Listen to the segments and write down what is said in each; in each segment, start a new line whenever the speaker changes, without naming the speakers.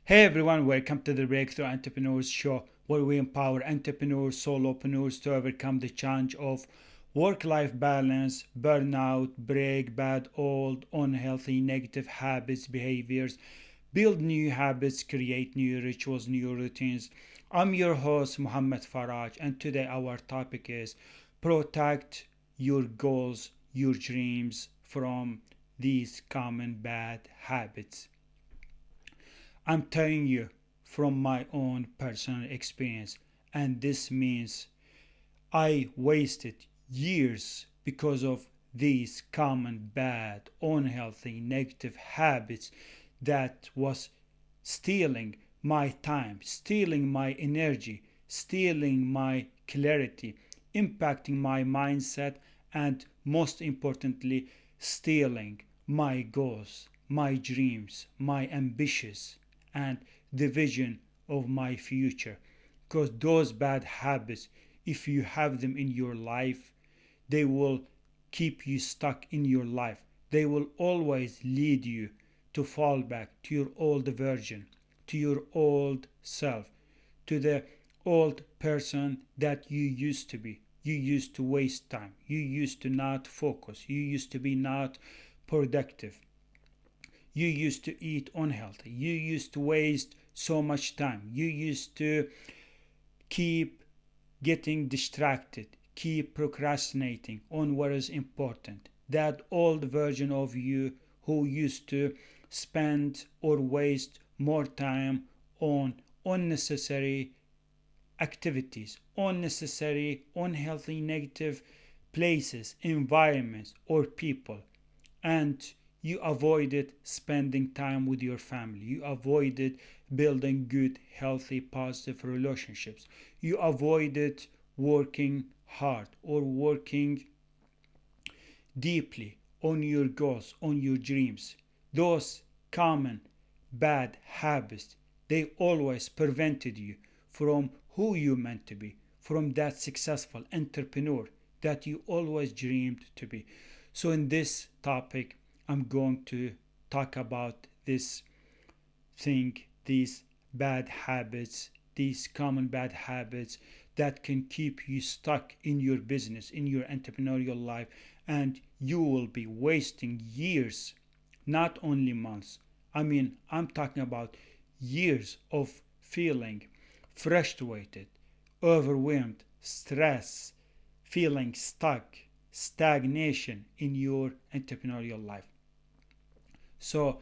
Hey everyone, welcome to the Breakthrough Entrepreneurs Show, where we empower entrepreneurs, solopreneurs to overcome the challenge of work life balance, burnout, break bad, old, unhealthy, negative habits, behaviors, build new habits, create new rituals, new routines. I'm your host, Muhammad Faraj, and today our topic is protect your goals, your dreams from these common bad habits. I'm telling you from my own personal experience, and this means I wasted years because of these common bad, unhealthy, negative habits that was stealing my time, stealing my energy, stealing my clarity, impacting my mindset, and most importantly, stealing my goals, my dreams, my ambitions, and the vision of my future. Because those bad habits, if you have them in your life, they will keep you stuck in your life. They will always lead you to fall back to your old version, to your old self, to the old person that you used to be. You used to waste time. You used to not focus. You used to be not productive. You used to eat unhealthy. You used to waste so much time. You used to keep getting distracted, keep procrastinating on what is important. That old version of you who used to spend or waste more time on unnecessary activities, unnecessary, unhealthy, negative places, environments, or people. And you avoided spending time with your family. You avoided building good, healthy, positive relationships. You avoided working hard or working deeply on your goals, on your dreams. Those common bad habits, they always prevented you from who you meant to be, from that successful entrepreneur that you always dreamed to be. So, in this topic, I'm going to talk about this thing, these bad habits, these common bad habits that can keep you stuck in your business, in your entrepreneurial life, and you will be wasting years, not only months. I'm talking about years of feeling frustrated, overwhelmed, stress, feeling stuck, stagnation in your entrepreneurial life. So,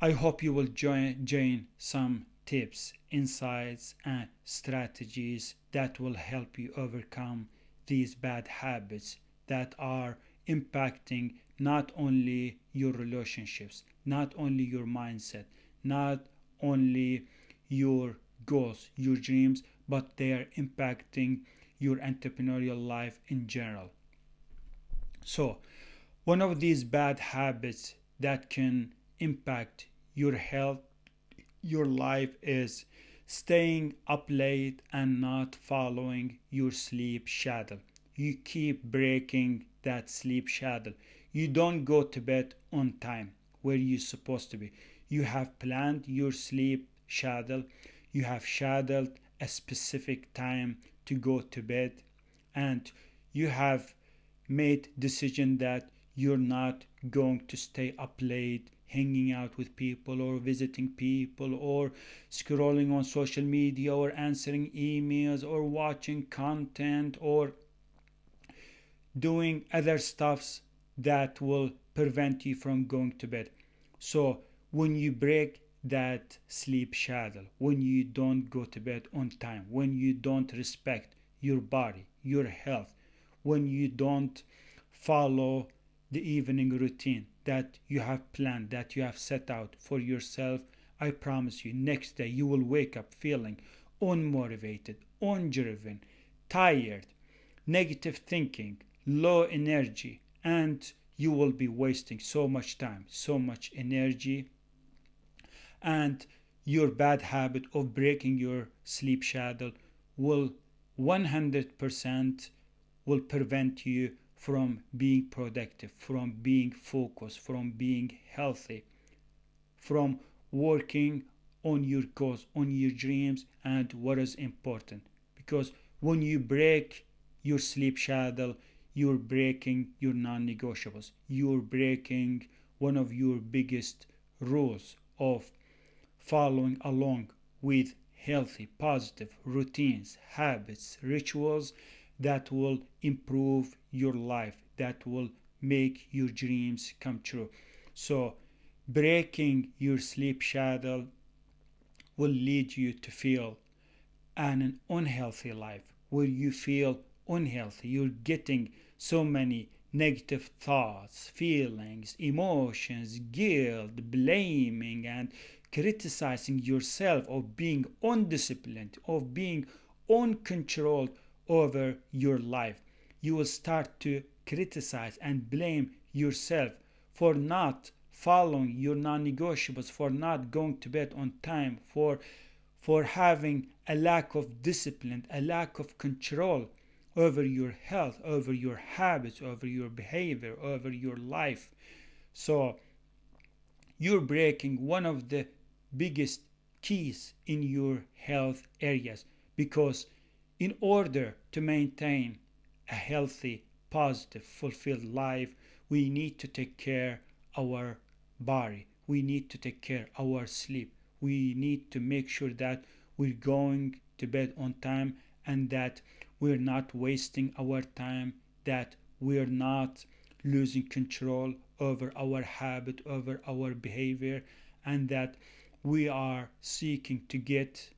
I hope you will join some tips, insights, and strategies that will help you overcome these bad habits that are impacting not only your relationships, not only your mindset, not only your goals, your dreams, but they are impacting your entrepreneurial life in general. So, one of these bad habits that can impact your health, your life is staying up late and not following your sleep schedule. You keep breaking that sleep schedule. You don't go to bed on time where you're supposed to be. You have planned your sleep schedule. You have scheduled a specific time to go to bed, and you have made decision that you're not going to stay up late hanging out with people or visiting people or scrolling on social media or answering emails or watching content or doing other stuffs that will prevent you from going to bed. So when you break that sleep schedule, when you don't go to bed on time, when you don't respect your body, your health, when you don't follow the evening routine that you have planned, that you have set out for yourself, I promise you, next day you will wake up feeling unmotivated, undriven, tired, negative thinking, low energy, and you will be wasting so much time, so much energy, and your bad habit of breaking your sleep schedule will 100% will prevent you from being productive, from being focused, from being healthy, from working on your goals, on your dreams, and what is important. Because when you break your sleep schedule, you're breaking your non negotiables. You're breaking one of your biggest rules of following along with healthy, positive routines, habits, rituals that will improve your life, that will make your dreams come true. So, breaking your sleep schedule will lead you to feel an unhealthy life where you feel unhealthy. You're getting so many negative thoughts, feelings, emotions, guilt, blaming, and criticizing yourself, of being undisciplined, of being uncontrolled over your life. You will start to criticize and blame yourself for not following your non-negotiables, for not going to bed on time, for having a lack of discipline, a lack of control over your health, over your habits, over your behavior, over your life. So you're breaking one of the biggest keys in your health areas, because in order to maintain a healthy, positive, fulfilled life, we need to take care our body. We need to take care our sleep. We need to make sure that we're going to bed on time, and that we're not wasting our time, that we're not losing control over our habit, over our behavior, and that we are seeking to get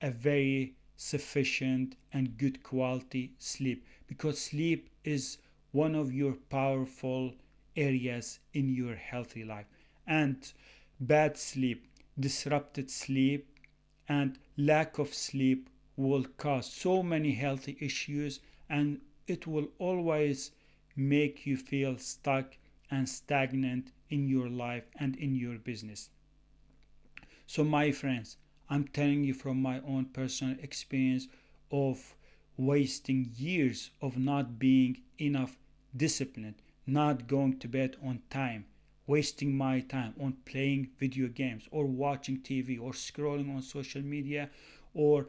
a very sufficient and good quality sleep, because sleep is one of your powerful areas in your healthy life. And bad sleep, disrupted sleep, and lack of sleep will cause so many healthy issues, and it will always make you feel stuck and stagnant in your life and in your business. So, my friends, I'm telling you from my own personal experience of wasting years of not being enough disciplined, not going to bed on time, wasting my time on playing video games or watching TV or scrolling on social media or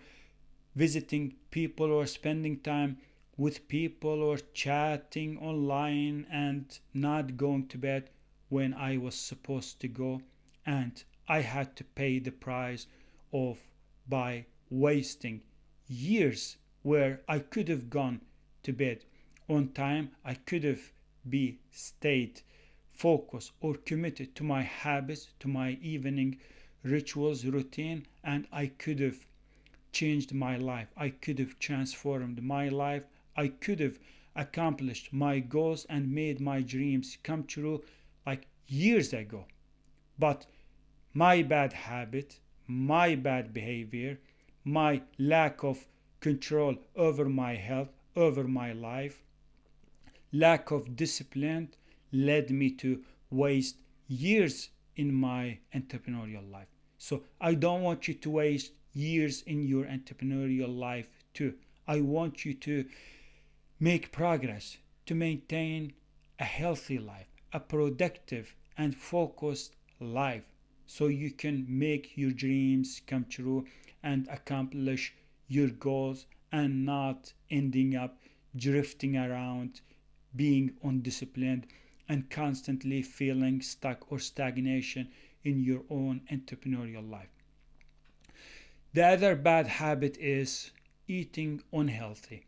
visiting people or spending time with people or chatting online, and not going to bed when I was supposed to go. And I had to pay the price of by wasting years where I could have gone to bed on time. I could have be stayed focused or committed to my habits, to my evening rituals, routine, and I could have changed my life. I could have transformed my life. I could have accomplished my goals and made my dreams come true like years ago. But my bad habit, my bad behavior, my lack of control over my health, over my life, lack of discipline led me to waste years in my entrepreneurial life. So I don't want you to waste years in your entrepreneurial life too. I want you to make progress, to maintain a healthy life, a productive and focused life, so you can make your dreams come true and accomplish your goals, and not ending up drifting around, being undisciplined, and constantly feeling stuck or stagnation in your own entrepreneurial life. The other bad habit is eating unhealthy.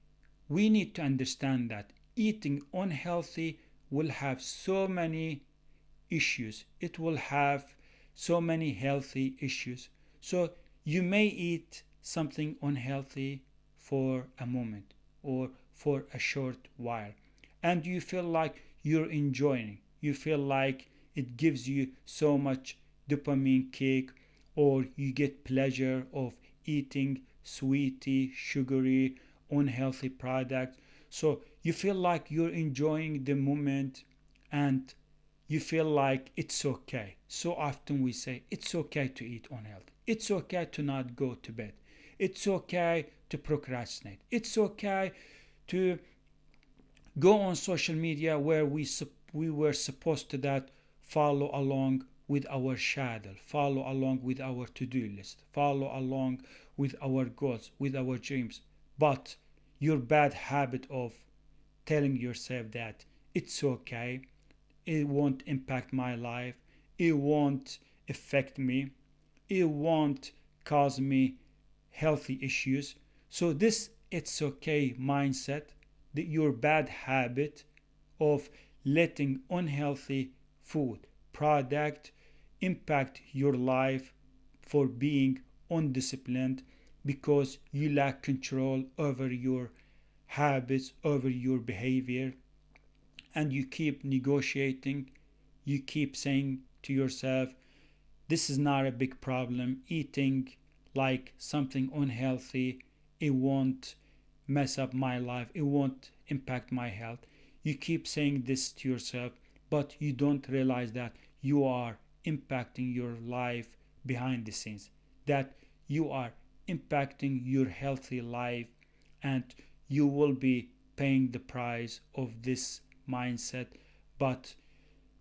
We need to understand that eating unhealthy will have so many issues. It will have so many healthy issues. So you may eat something unhealthy for a moment or for a short while, and you feel like you're enjoying. You feel like it gives you so much dopamine kick, or you get pleasure of eating sweety, sugary, unhealthy products. So you feel like you're enjoying the moment, and you feel like it's okay. So often we say it's okay to eat unhealthy. It's okay to not go to bed. It's okay to procrastinate. It's okay to go on social media where we were supposed to that follow along with our schedule, follow along with our to-do list, follow along with our goals, with our dreams. But your bad habit of telling yourself that it's okay, it won't impact my life, it won't affect me, it won't cause me healthy issues. So this it's okay mindset, that your bad habit of letting unhealthy food product impact your life for being undisciplined because you lack control over your habits, over your behavior, and you keep negotiating, you keep saying to yourself, this is not a big problem. Eating like something unhealthy, it won't mess up my life, it won't impact my health. You keep saying this to yourself, but you don't realize that you are impacting your life behind the scenes, that you are impacting your healthy life, and you will be paying the price of this mindset. But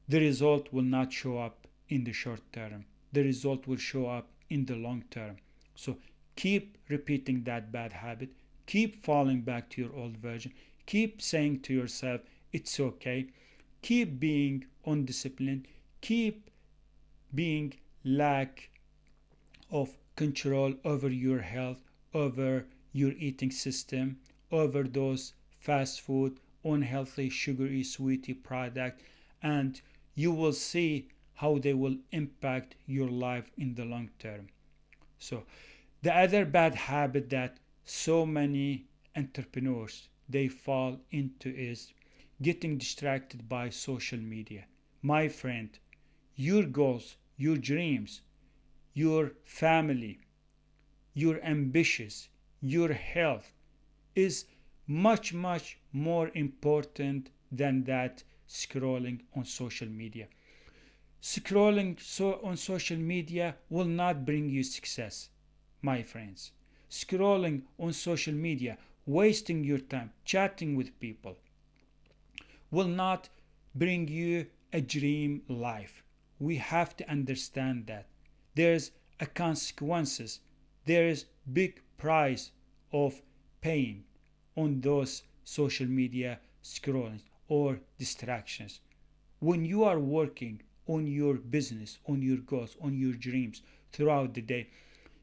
the result will not show up in the short term, the result will show up in the long term. So keep repeating that bad habit, keep falling back to your old version, keep saying to yourself it's okay, keep being undisciplined, keep being lack of control over your health, over your eating system, over those fast food, unhealthy, sugary, sweetie product, and you will see how they will impact your life in the long term. So the other bad habit that so many entrepreneurs they fall into is getting distracted by social media. My friend, your goals, your dreams, your family, your ambitions, your health is much, much more important than that scrolling on social media. Scrolling on social media will not bring you success, my friends. Scrolling on social media, wasting your time, chatting with people, will not bring you a dream life. We have to understand that there's a consequences, there is big price of paying on those social media scrolling or distractions. When you are working on your business, on your goals, on your dreams throughout the day,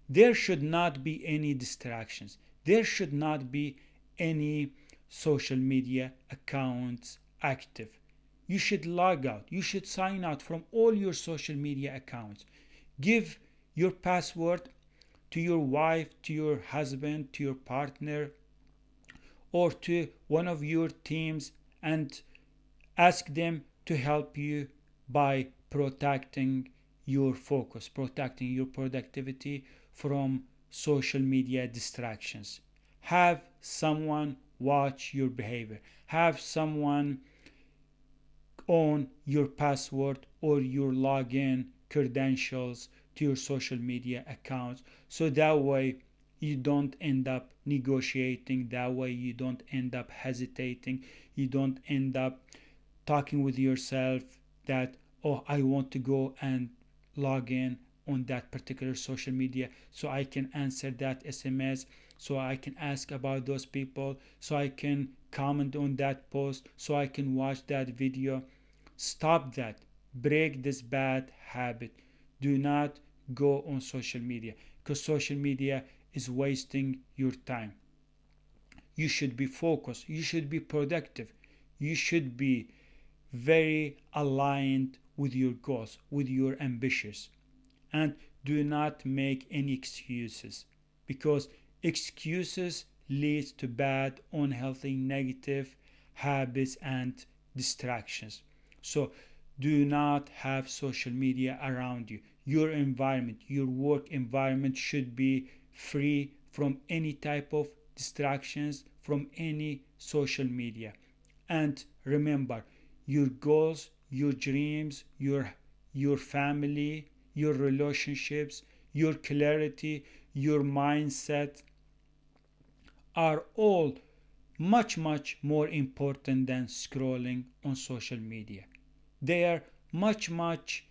there should not be any distractions. There should not be any social media accounts active. You should log out. You should sign out from all your social media accounts. Give your password to your wife, to your husband, to your partner, or to one of your teams, and ask them to help you by protecting your focus, protecting your productivity from social media distractions. Have someone watch your behavior. Have someone own your password or your login credentials to your social media accounts, so that way you don't end up negotiating, that way you don't end up hesitating, you don't end up talking with yourself that, oh, I want to go and log in on that particular social media so I can answer that SMS, so I can ask about those people, so I can comment on that post, so I can watch that video. Stop that. Break this bad habit. Do not go on social media, because social media is wasting your time. You should be focused. You should be productive. You should be very aligned with your goals, with your ambitions. And do not make any excuses, because excuses leads to bad, unhealthy, negative habits and distractions. So do not have social media around you. Your environment, your work environment should be free from any type of distractions from any social media. And remember, your goals, your dreams, your family, your relationships, your clarity, your mindset are all much, much more important than scrolling on social media. They are much, much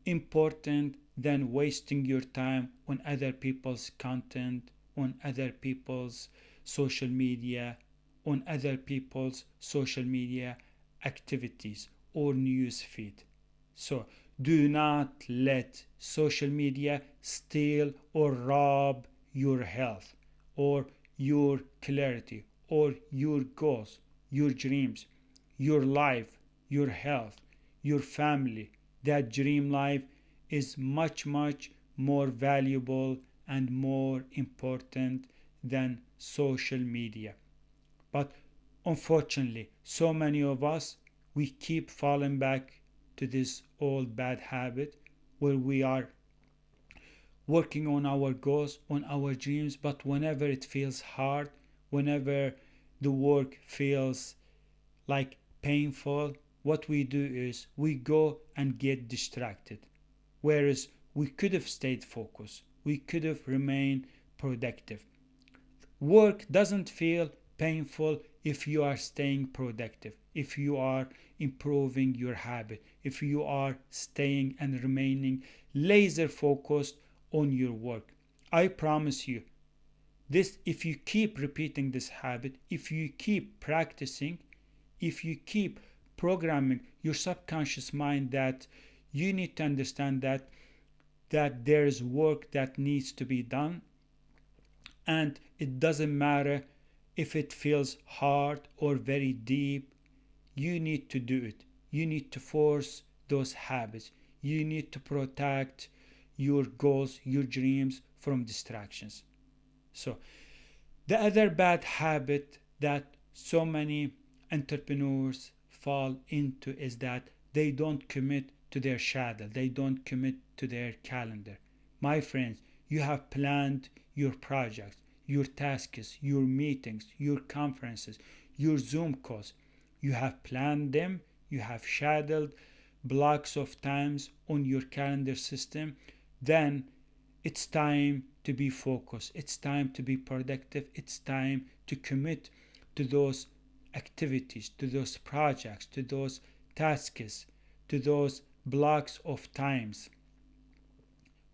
important than wasting your time on other people's content, on other people's social media, on other people's social media activities or news feed. So do not let social media steal or rob your health or your clarity or your goals, your dreams, your life, your health, your family. That dream life is much, much more valuable and more important than social media. But unfortunately, so many of us, we keep falling back to this old bad habit where we are working on our goals, on our dreams, but whenever it feels hard, whenever the work feels like painful, what we do is we go and get distracted. Whereas we could have stayed focused, we could have remained productive. Work doesn't feel painful if you are staying productive, if you are improving your habit, if you are staying and remaining laser focused on your work. I promise you, this if you keep repeating this habit, if you keep practicing, if you keep programming your subconscious mind that you need to understand that there is work that needs to be done, and it doesn't matter if it feels hard or very deep, you need to do it. You need to force those habits. You need to protect your goals, your dreams from distractions. So the other bad habit that so many entrepreneurs fall into is that they don't commit to their schedule, they don't commit to their calendar. My friends, you have planned your projects, your tasks, your meetings, your conferences, your Zoom calls. You have planned them, you have scheduled blocks of times on your calendar system. Then it's time to be focused. It's time to be productive. It's time to commit to those activities, to those projects, to those tasks, to those blocks of times.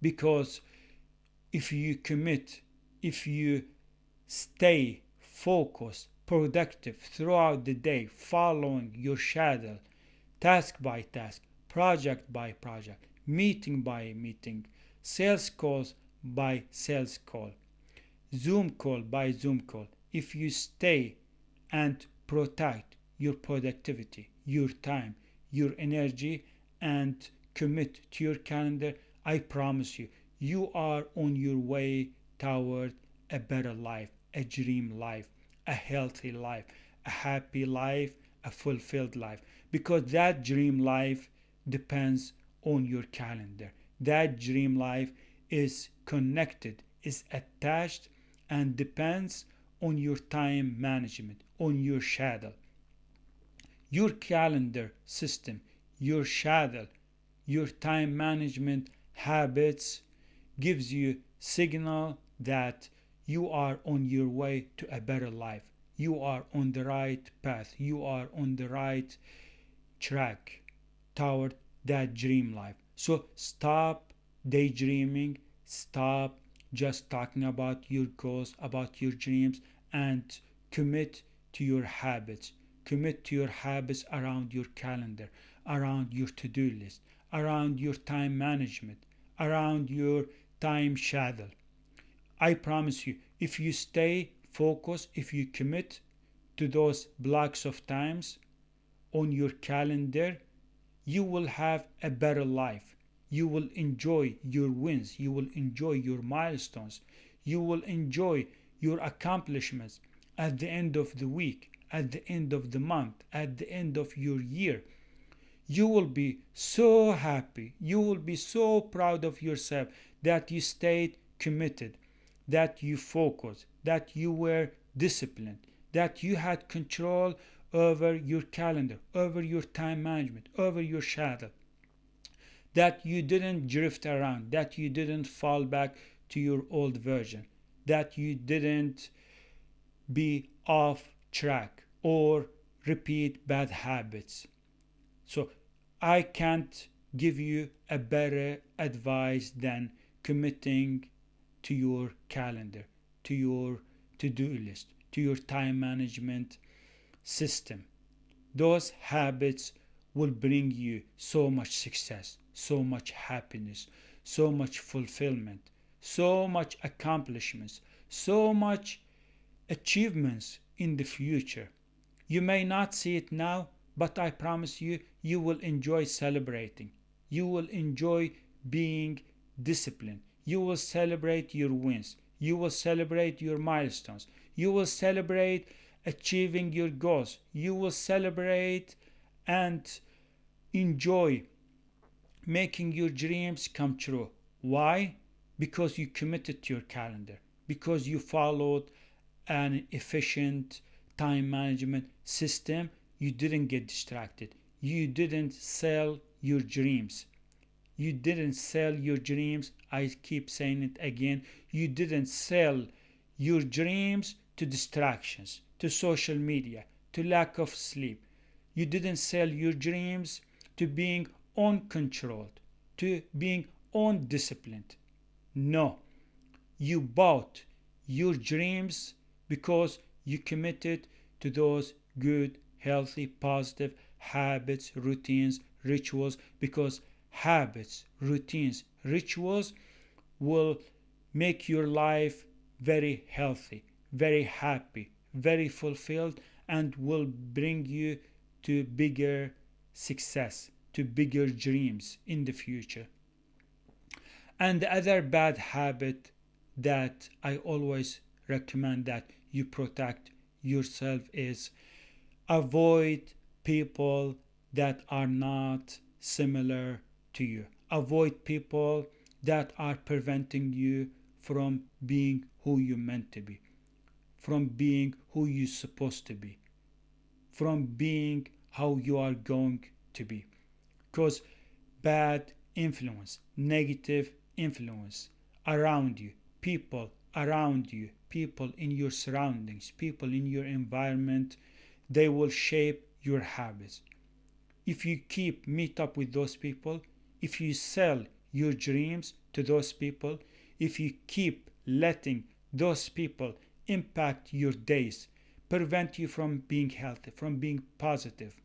Because if you commit, if you stay focused, productive throughout the day, following your schedule, task by task, project by project, meeting by meeting, sales calls by sales call, Zoom call by Zoom call. If you stay and protect your productivity, your time, your energy, and commit to your calendar, I promise you, you are on your way toward a better life, a dream life, a healthy life, a happy life, a fulfilled life. Because that dream life depends on your calendar. That dream life is connected, is attached, and depends on your time management, on your schedule. Your calendar system, your schedule, your time management habits gives you signal that you are on your way to a better life. You are on the right path. You are on the right track toward that dream life. So stop daydreaming, stop just talking about your goals, about your dreams, and commit to your habits. Commit to your habits around your calendar, around your to do list, around your time management, around your time schedule. I promise you, if you stay focused, if you commit to those blocks of times on your calendar, you will have a better life. You will enjoy your wins. You will enjoy your milestones. You will enjoy your accomplishments at the end of the week, at the end of the month, at the end of your year. You will be so happy. You will be so proud of yourself that you stayed committed, that you focused, that you were disciplined, that you had control over your calendar, over your time management, over your schedule, that you didn't drift around, that you didn't fall back to your old version, that you didn't be off track or repeat bad habits. So I can't give you a better advice than committing to your calendar, to your to-do list, to your time management system. Those habits will bring you so much success, so much happiness, so much fulfillment, so much accomplishments, so much achievements in the future. You may not see it now, but I promise you, you will enjoy celebrating. You will enjoy being disciplined. You will celebrate your wins. You will celebrate your milestones. You will celebrate achieving your goals. You will celebrate and enjoy making your dreams come true. Why? Because you committed to your calendar, because you followed an efficient time management system. You didn't get distracted. You didn't sell your dreams. You didn't sell your dreams. I keep saying it again. You didn't sell your dreams to distractions, to social media, to lack of sleep. You didn't sell your dreams to being uncontrolled, to being undisciplined. No, you bought your dreams because you committed to those good, healthy, positive habits, routines, rituals, because habits, routines, rituals will make your life very healthy, very happy, very fulfilled, and will bring you to bigger success, to bigger dreams in the future. And the other bad habit that I always recommend that you protect yourself is avoid people that are not similar to you. Avoid people that are preventing you from being who you're meant to be, from being who you're supposed to be, from being how you are going to be. Because bad influence, negative influence around you, people around you, people in your surroundings, people in your environment, they will shape your habits. If you keep meet up with those people, if you sell your dreams to those people, if you keep letting those people impact your days, prevent you from being healthy, from being positive,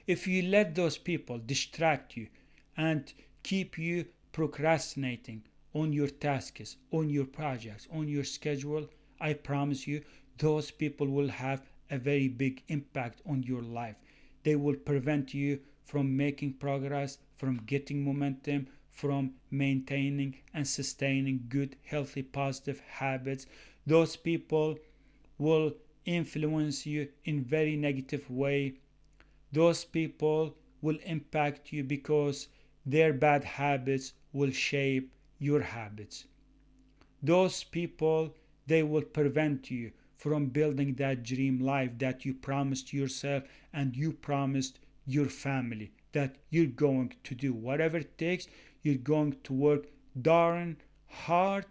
if you let those people distract you and keep you procrastinating on your tasks, on your projects, on your schedule, I promise you, those people will have a very big impact on your life. They will prevent you from making progress, from getting momentum, from maintaining and sustaining good, healthy, positive habits. Those people will influence you in very negative way. Those people will impact you because their bad habits will shape your habits. Those people, they will prevent you from building that dream life that you promised yourself and you promised your family that you're going to do. Whatever it takes, you're going to work darn hard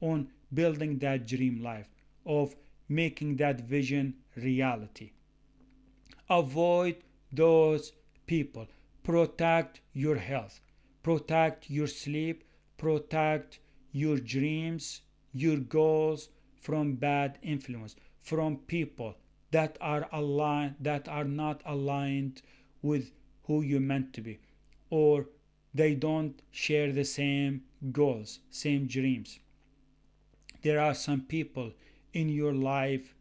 on building that dream life, of making that vision reality. Avoid those people. Protect your health, protect your sleep, protect your dreams, your goals from bad influence, from people that are not aligned with who you're meant to be, or they don't share the same goals, same dreams. There are some people in your life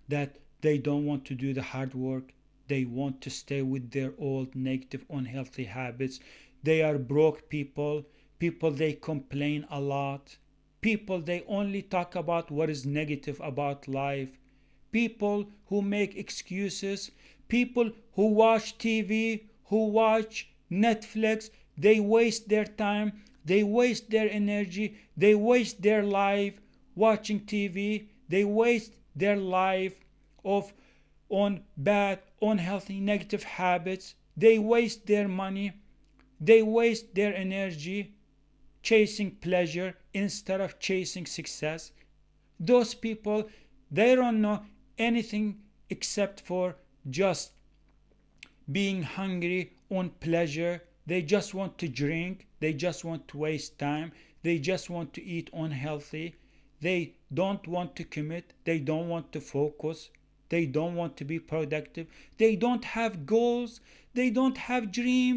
that they don't want to do the hard work. They want to stay with their old negative, unhealthy habits. They are broke people. People they complain a lot. People they only talk about what is negative about life. People who make excuses. People who watch TV, who watch Netflix. They waste their time. They waste their energy. They waste their life watching TV. They waste their life of on bad, unhealthy, negative habits. They waste their money. They waste their energy chasing pleasure instead of chasing success. Those people, they don't know anything except for just being hungry on pleasure, They just want to drink, they just want to waste time, they just want to eat unhealthy, they don't want to commit, they don't want to focus, they don't want to be productive, they don't have goals, they don't have dreams.